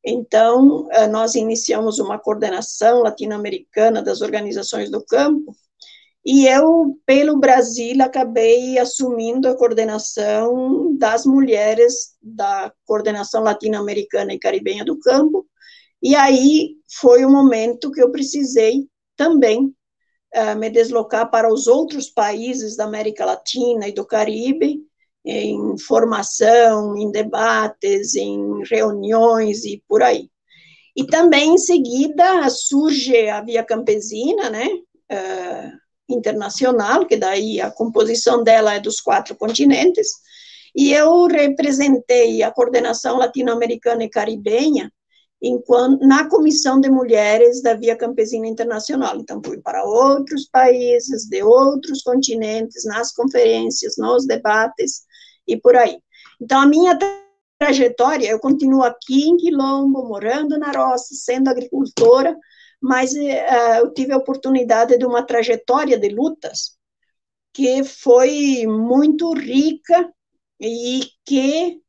Então, nós iniciamos uma coordenação latino-americana das organizações do campo, e eu, pelo Brasil, acabei assumindo a coordenação das mulheres da coordenação latino-americana e caribenha do campo, e aí foi o momento que eu precisei também me deslocar para os outros países da América Latina e do Caribe, em formação, em debates, em reuniões e por aí. E também, em seguida, surge a Via Campesina, né, internacional, que daí a composição dela é dos 4 continentes, e eu representei a coordenação latino-americana e caribenha na Comissão de Mulheres da Via Campesina Internacional. Então, fui para outros países, de outros continentes, nas conferências, nos debates, e por aí. Então, a minha trajetória, eu continuo aqui em Quilombo, morando na roça, sendo agricultora, mas eu tive a oportunidade de uma trajetória de lutas que foi muito rica e que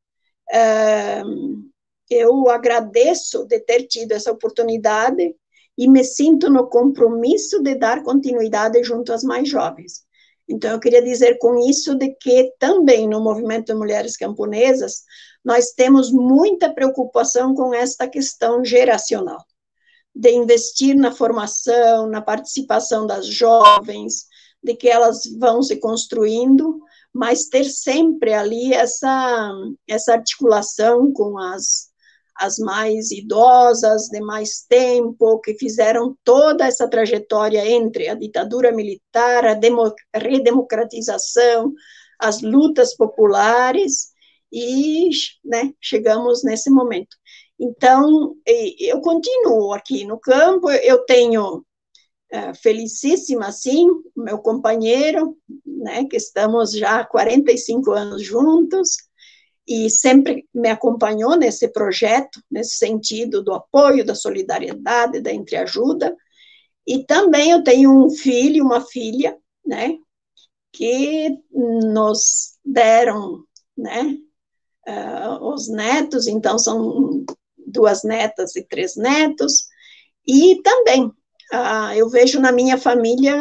eu agradeço de ter tido essa oportunidade e me sinto no compromisso de dar continuidade junto às mais jovens. Então, eu queria dizer com isso de que também no movimento de mulheres camponesas, nós temos muita preocupação com esta questão geracional, de investir na formação, na participação das jovens, de que elas vão se construindo, mas ter sempre ali essa articulação com as mais idosas, de mais tempo, que fizeram toda essa trajetória entre a ditadura militar, a redemocratização, as lutas populares, e, né, chegamos nesse momento. Então, eu continuo aqui no campo, eu tenho felicíssima, sim, meu companheiro, né, que estamos já há 45 anos juntos, e sempre me acompanhou nesse projeto, nesse sentido do apoio, da solidariedade, da entreajuda, e também eu tenho um filho e uma filha, né, que nos deram, né, os netos, então são 2 netas e 3 netos, e também eu vejo na minha família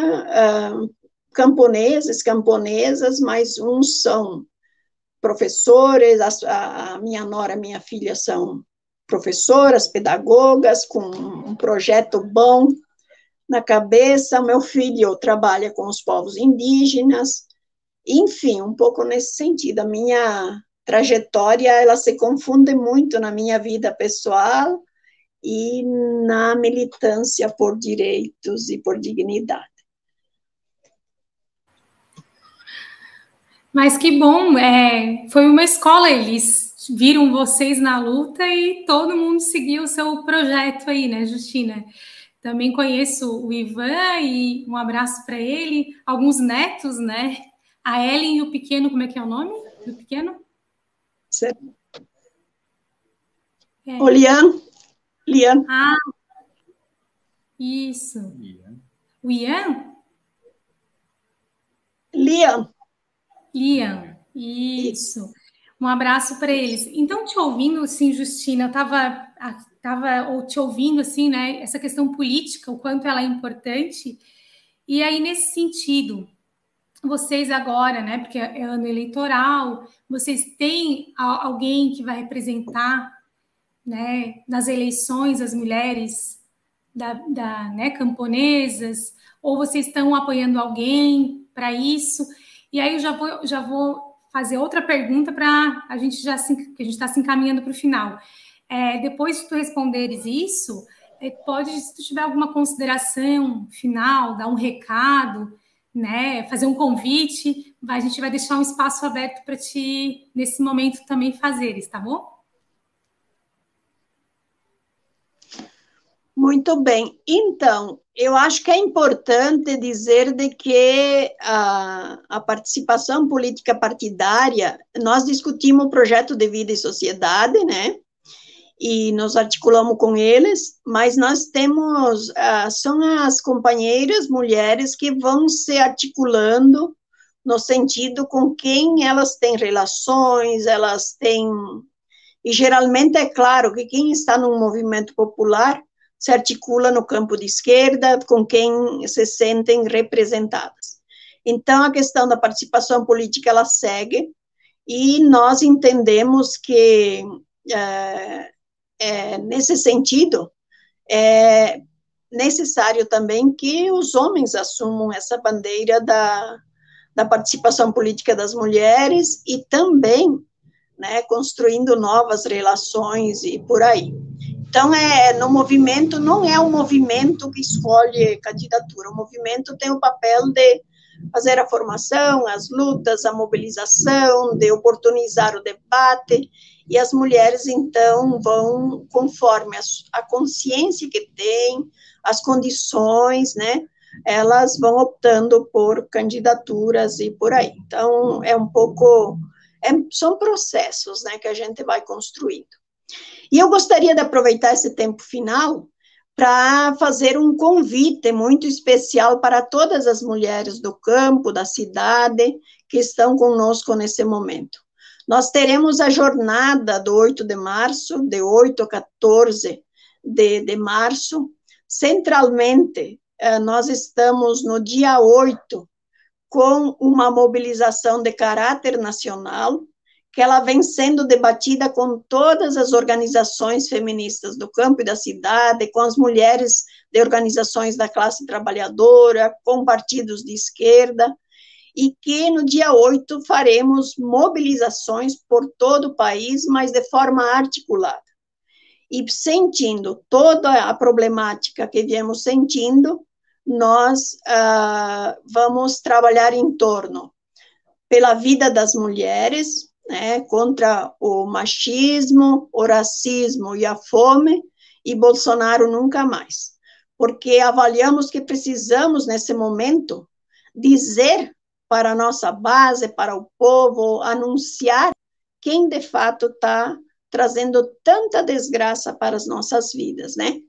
camponeses, camponesas, mas uns são professores, a minha nora, minha filha são professoras, pedagogas, com um projeto bom na cabeça, meu filho trabalha com os povos indígenas, enfim, um pouco nesse sentido. A minha trajetória, ela se confunde muito na minha vida pessoal e na militância por direitos e por dignidade. Mas que bom, foi uma escola, eles viram vocês na luta e todo mundo seguiu o seu projeto aí, né, Justina? Também conheço o Ivan e um abraço para ele, alguns netos, né? A Ellen e o pequeno, como é que é o nome do pequeno? Certo. O Lian. Ah, isso. O Ian? Liam, isso. Um abraço para eles. Então, te ouvindo, assim, Justina, eu estava te ouvindo, assim, né, essa questão política, o quanto ela é importante, e aí, nesse sentido, vocês agora, né, porque é ano eleitoral, vocês têm alguém que vai representar, né, nas eleições as mulheres né, camponesas, ou vocês estão apoiando alguém para isso? E aí eu já vou fazer outra pergunta para a gente que a gente está se encaminhando para o final. Depois de tu responderes isso, se tu tiver alguma consideração final, dar um recado, né, fazer um convite, a gente vai deixar um espaço aberto para ti, nesse momento, também fazeres, tá bom? Muito bem. Então, eu acho que é importante dizer de que a participação política partidária, nós discutimos o projeto de vida e sociedade, né? E nos articulamos com eles, mas nós temos, são as companheiras mulheres que vão se articulando no sentido com quem elas têm relações, elas têm... E geralmente é claro que quem está num movimento popular se articula no campo de esquerda, com quem se sentem representadas. Então, a questão da participação política, ela segue, e nós entendemos que, nesse sentido, é necessário também que os homens assumam essa bandeira da participação política das mulheres e também, né, construindo novas relações e por aí. Então, no movimento, não é um movimento que escolhe candidatura, o movimento tem o papel de fazer a formação, as lutas, a mobilização, de oportunizar o debate, e as mulheres, então, vão, conforme a consciência que têm, as condições, né, elas vão optando por candidaturas e por aí. Então, são processos, né, que a gente vai construindo. E eu gostaria de aproveitar esse tempo final para fazer um convite muito especial para todas as mulheres do campo, da cidade, que estão conosco nesse momento. Nós teremos a jornada do 8 de março, de 8 a 14 de março. Centralmente, nós estamos no dia 8 com uma mobilização de caráter nacional, que ela vem sendo debatida com todas as organizações feministas do campo e da cidade, com as mulheres de organizações da classe trabalhadora, com partidos de esquerda, e que no dia 8 faremos mobilizações por todo o país, mas de forma articulada. E sentindo toda a problemática que viemos sentindo, nós vamos trabalhar em torno pela vida das mulheres, né, contra o machismo, o racismo e a fome, e Bolsonaro nunca mais. Porque avaliamos que precisamos, nesse momento, dizer para a nossa base, para o povo, anunciar quem de fato está trazendo tanta desgraça para as nossas vidas, né?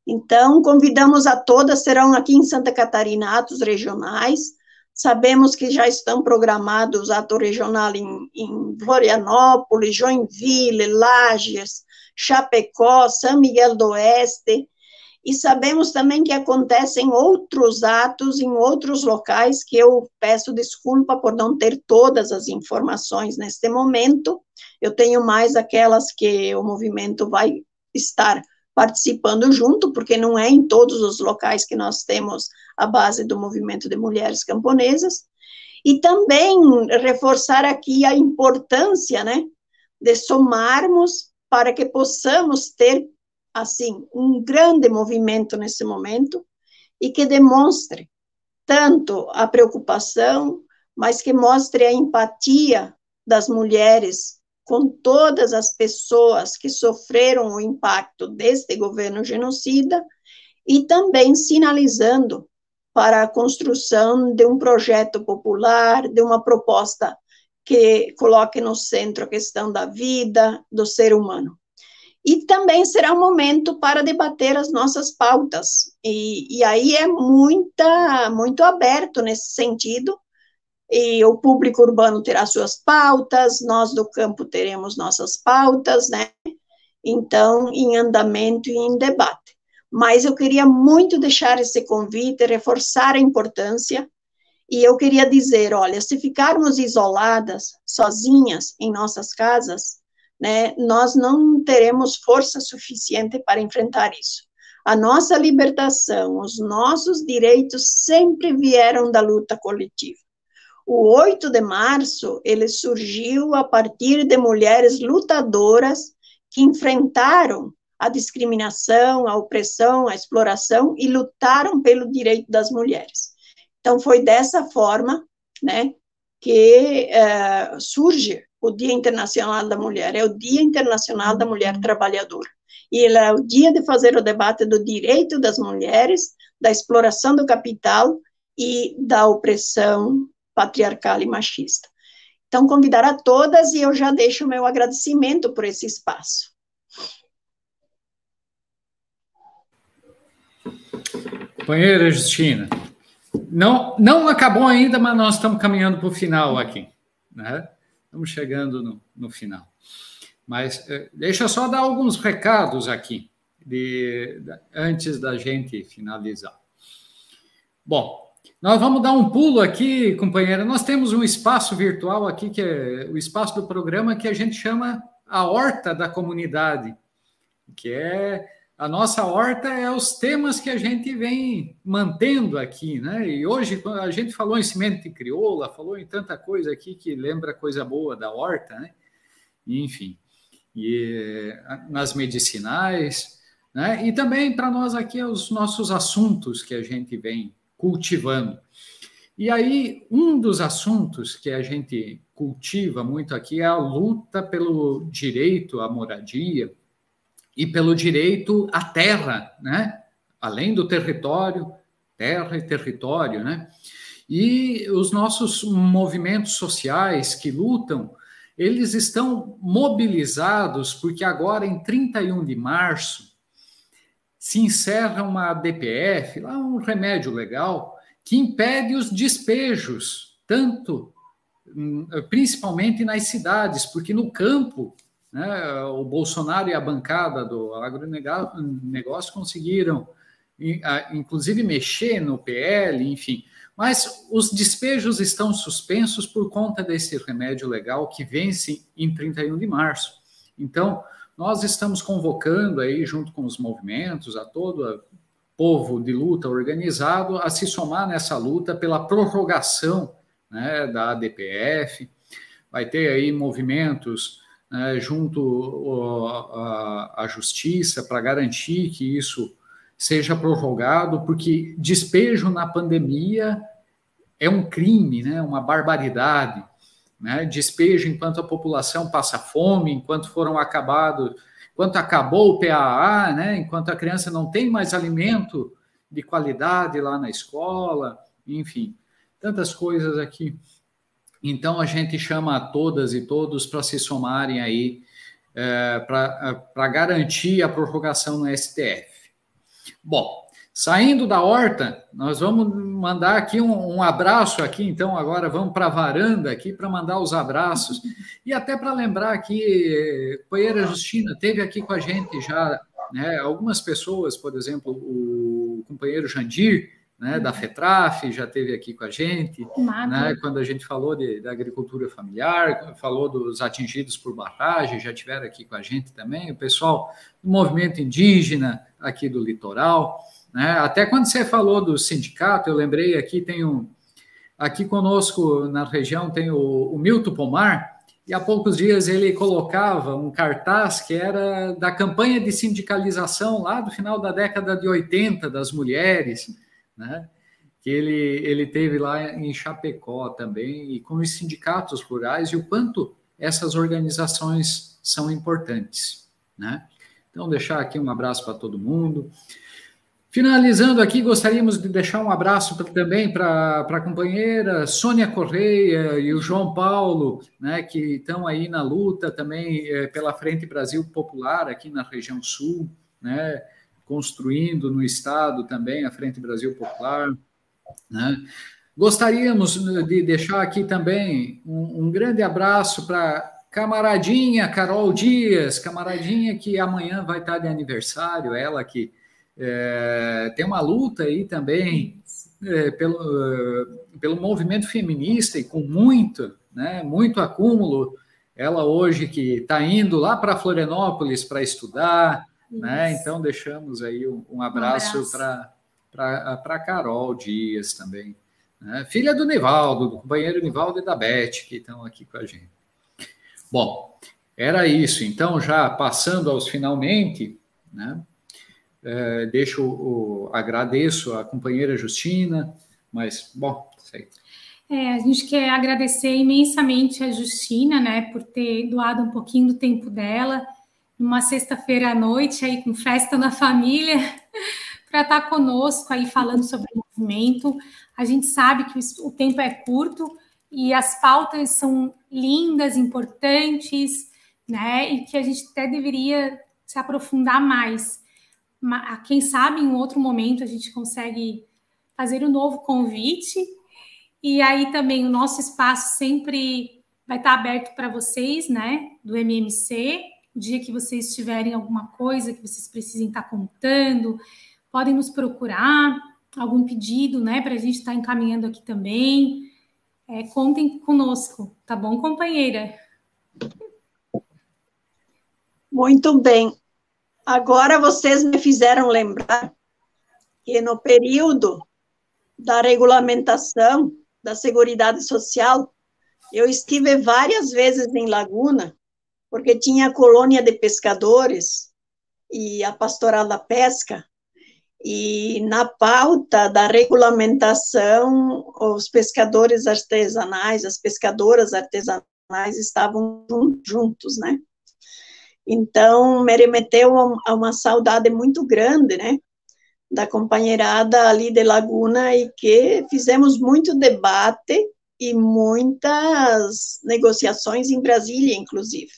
Então, convidamos a todas, serão aqui em Santa Catarina atos regionais. Sabemos que já estão programados ato regional em Florianópolis, Joinville, Lages, Chapecó, São Miguel do Oeste, e sabemos também que acontecem outros atos em outros locais, que eu peço desculpa por não ter todas as informações neste momento, eu tenho mais aquelas que o movimento vai estar participando junto, porque não é em todos os locais que nós temos a base do movimento de mulheres camponesas, e também reforçar aqui a importância, né, de somarmos para que possamos ter, assim, um grande movimento nesse momento, e que demonstre tanto a preocupação, mas que mostre a empatia das mulheres com todas as pessoas que sofreram o impacto deste governo genocida, e também sinalizando para a construção de um projeto popular, de uma proposta que coloque no centro a questão da vida, do ser humano. E também será um momento para debater as nossas pautas, e aí é muito aberto nesse sentido, e o público urbano terá suas pautas, nós do campo teremos nossas pautas, né? Então, em andamento e em debate. Mas eu queria muito deixar esse convite, reforçar a importância, e eu queria dizer, olha, se ficarmos isoladas, sozinhas em nossas casas, né, nós não teremos força suficiente para enfrentar isso. A nossa libertação, os nossos direitos sempre vieram da luta coletiva. O 8 de março, ele surgiu a partir de mulheres lutadoras que enfrentaram a discriminação, a opressão, a exploração e lutaram pelo direito das mulheres. Então, foi dessa forma, né, que surge o Dia Internacional da Mulher. É o Dia Internacional da Mulher Trabalhadora. E ele é o dia de fazer o debate do direito das mulheres, da exploração do capital e da opressão patriarcal e machista. Então, convidar a todas, e eu já deixo o meu agradecimento por esse espaço. Companheira Justina, não acabou ainda, mas nós estamos caminhando para o final aqui, né? Estamos chegando no final. Mas deixa eu só dar alguns recados aqui, antes da gente finalizar. Bom, nós vamos dar um pulo aqui, companheira. Nós temos um espaço virtual aqui, que é o espaço do programa, que a gente chama a Horta da Comunidade, que é a nossa horta é os temas que a gente vem mantendo aqui, né? E hoje a gente falou em semente crioula, falou em tanta coisa aqui que lembra coisa boa da horta, né? Enfim, e nas medicinais, né? E também para nós aqui os nossos assuntos que a gente vem cultivando. E aí, um dos assuntos que a gente cultiva muito aqui é a luta pelo direito à moradia e pelo direito à terra, né? Além do território, terra e território, né? E os nossos movimentos sociais que lutam, eles estão mobilizados porque agora, em 31 de março, se encerra uma DPF, lá um remédio legal, que impede os despejos, principalmente nas cidades, porque no campo, né, o Bolsonaro e a bancada do agronegócio conseguiram, inclusive, mexer no PL, enfim. Mas os despejos estão suspensos por conta desse remédio legal que vence em 31 de março. Então, nós estamos convocando aí, junto com os movimentos, a todo o povo de luta organizado, a se somar nessa luta pela prorrogação, né, da ADPF. Vai ter aí movimentos, né, junto à justiça para garantir que isso seja prorrogado, porque despejo na pandemia é um crime, né, uma barbaridade, né? Despejo enquanto a população passa fome, enquanto acabou o PAA, né, enquanto a criança não tem mais alimento de qualidade lá na escola, enfim, tantas coisas aqui. Então, a gente chama a todas e todos para se somarem aí, para garantir a prorrogação no STF. Bom, saindo da horta, nós vamos mandar aqui um abraço aqui, então agora vamos para a varanda aqui para mandar os abraços. E até para lembrar que a companheira Justina teve aqui com a gente já, né, algumas pessoas, por exemplo, o companheiro Jandir, né, da FETRAF, já esteve aqui com a gente, né, quando a gente falou da agricultura familiar, falou dos atingidos por barragem, já tiveram aqui com a gente também, o pessoal do movimento indígena aqui do litoral, né, até quando você falou do sindicato, eu lembrei aqui, aqui conosco na região tem o Milton Pomar, e há poucos dias ele colocava um cartaz que era da campanha de sindicalização lá do final da década de 80 das mulheres, né, que ele teve lá em Chapecó também, e com os sindicatos rurais, e o quanto essas organizações são importantes, né? Então, deixar aqui um abraço para todo mundo. Finalizando aqui, gostaríamos de deixar um abraço também para a companheira Sônia Correia e o João Paulo, né, que estão aí na luta também pela Frente Brasil Popular aqui na região sul, né, construindo no estado também a Frente Brasil Popular, né. Gostaríamos de deixar aqui também um grande abraço para camaradinha Carol Dias, camaradinha que amanhã vai estar de aniversário, ela que tem uma luta aí também pelo movimento feminista e com muito, né, muito acúmulo. Ela hoje que está indo lá para Florianópolis para estudar, né? Então deixamos aí um abraço para Carol Dias também, né? Filha do Nivaldo, do companheiro Nivaldo e da Beth, que estão aqui com a gente. Bom, era isso. Então, já passando aos finalmente, né? Agradeço a companheira Justina, mas, bom, sei. A gente quer agradecer imensamente a Justina, né, por ter doado um pouquinho do tempo dela, numa sexta-feira à noite, aí com festa na família, para estar conosco aí falando sobre o movimento. A gente sabe que o tempo é curto e as pautas são lindas, importantes, né, e que a gente até deveria se aprofundar mais. Quem sabe em um outro momento a gente consegue fazer um novo convite, e aí também o nosso espaço sempre vai estar aberto para vocês, né, do MMC, o dia que vocês tiverem alguma coisa que vocês precisem estar contando, podem nos procurar, algum pedido, né, para a gente estar encaminhando aqui também, contem conosco, tá bom, companheira? Muito bem. Agora vocês me fizeram lembrar que no período da regulamentação da Seguridade Social, eu estive várias vezes em Laguna, porque tinha a colônia de pescadores e a pastoral da pesca, e na pauta da regulamentação, os pescadores artesanais, as pescadoras artesanais estavam juntos, né? Então, me remeteu a uma saudade muito grande, né? Da companheirada ali de Laguna, e que fizemos muito debate e muitas negociações em Brasília, inclusive,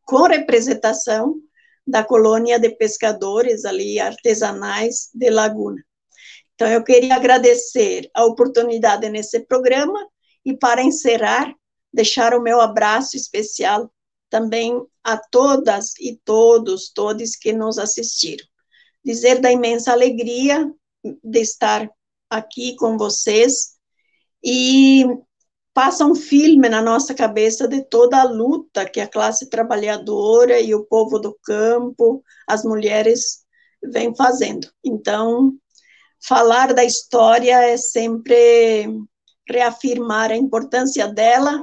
com representação da colônia de pescadores ali, artesanais de Laguna. Então, eu queria agradecer a oportunidade nesse programa e, para encerrar, deixar o meu abraço especial também a todas e todos que nos assistiram. Dizer da imensa alegria de estar aqui com vocês e passa um filme na nossa cabeça de toda a luta que a classe trabalhadora e o povo do campo, as mulheres, vêm fazendo. Então, falar da história é sempre reafirmar a importância dela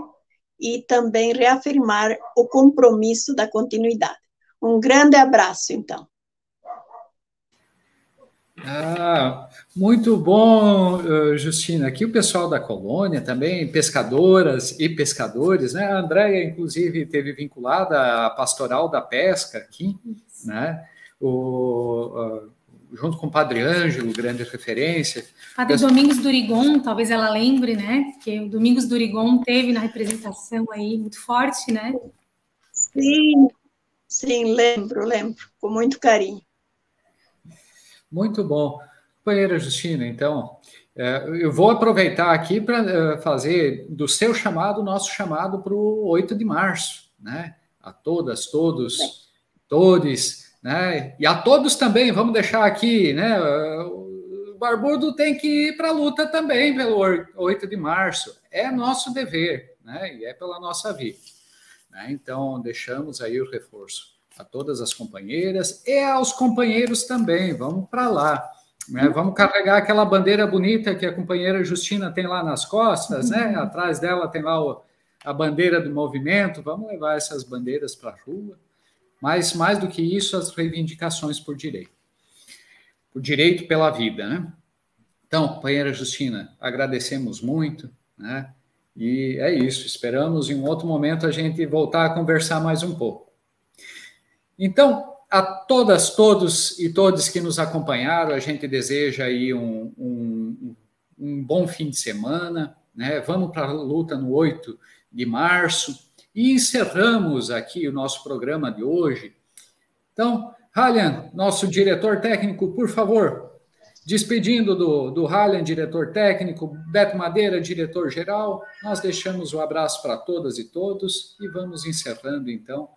e também reafirmar o compromisso da continuidade. Um grande abraço, então. Muito bom, Justina. Aqui o pessoal da colônia também, pescadoras e pescadores, né? A Andréia, inclusive, esteve vinculada à pastoral da pesca aqui, né? Junto com o Padre Ângelo, grande referência. Padre Domingos Durigon, talvez ela lembre, né? Que o Domingos Durigon teve na representação aí muito forte, né? Sim, lembro, com muito carinho. Muito bom. Companheira Justina, então, eu vou aproveitar aqui para fazer do seu chamado, nosso chamado para o 8 de março, né? A todas, todos, todes, né? E a todos também, vamos deixar aqui, né? O Barbudo tem que ir para a luta também pelo 8 de março. É nosso dever, né? E é pela nossa vida. Né? Então, deixamos aí o reforço a todas as companheiras e aos companheiros também. Vamos para lá. Né? Vamos carregar aquela bandeira bonita que a companheira Justina tem lá nas costas, né? Atrás dela tem lá a bandeira do movimento. Vamos levar essas bandeiras para a rua. Mas, mais do que isso, as reivindicações por direito. Por direito pela vida, né? Então, companheira Justina, agradecemos muito, né? E é isso. Esperamos em um outro momento a gente voltar a conversar mais um pouco. Então, a todas, todos e todes que nos acompanharam, a gente deseja aí um bom fim de semana, né? Vamos para a luta no 8 de março e encerramos aqui o nosso programa de hoje. Então, Halian, nosso diretor técnico, por favor, despedindo do Halian, diretor técnico, Beto Madeira, diretor-geral, nós deixamos o abraço para todas e todos e vamos encerrando, então,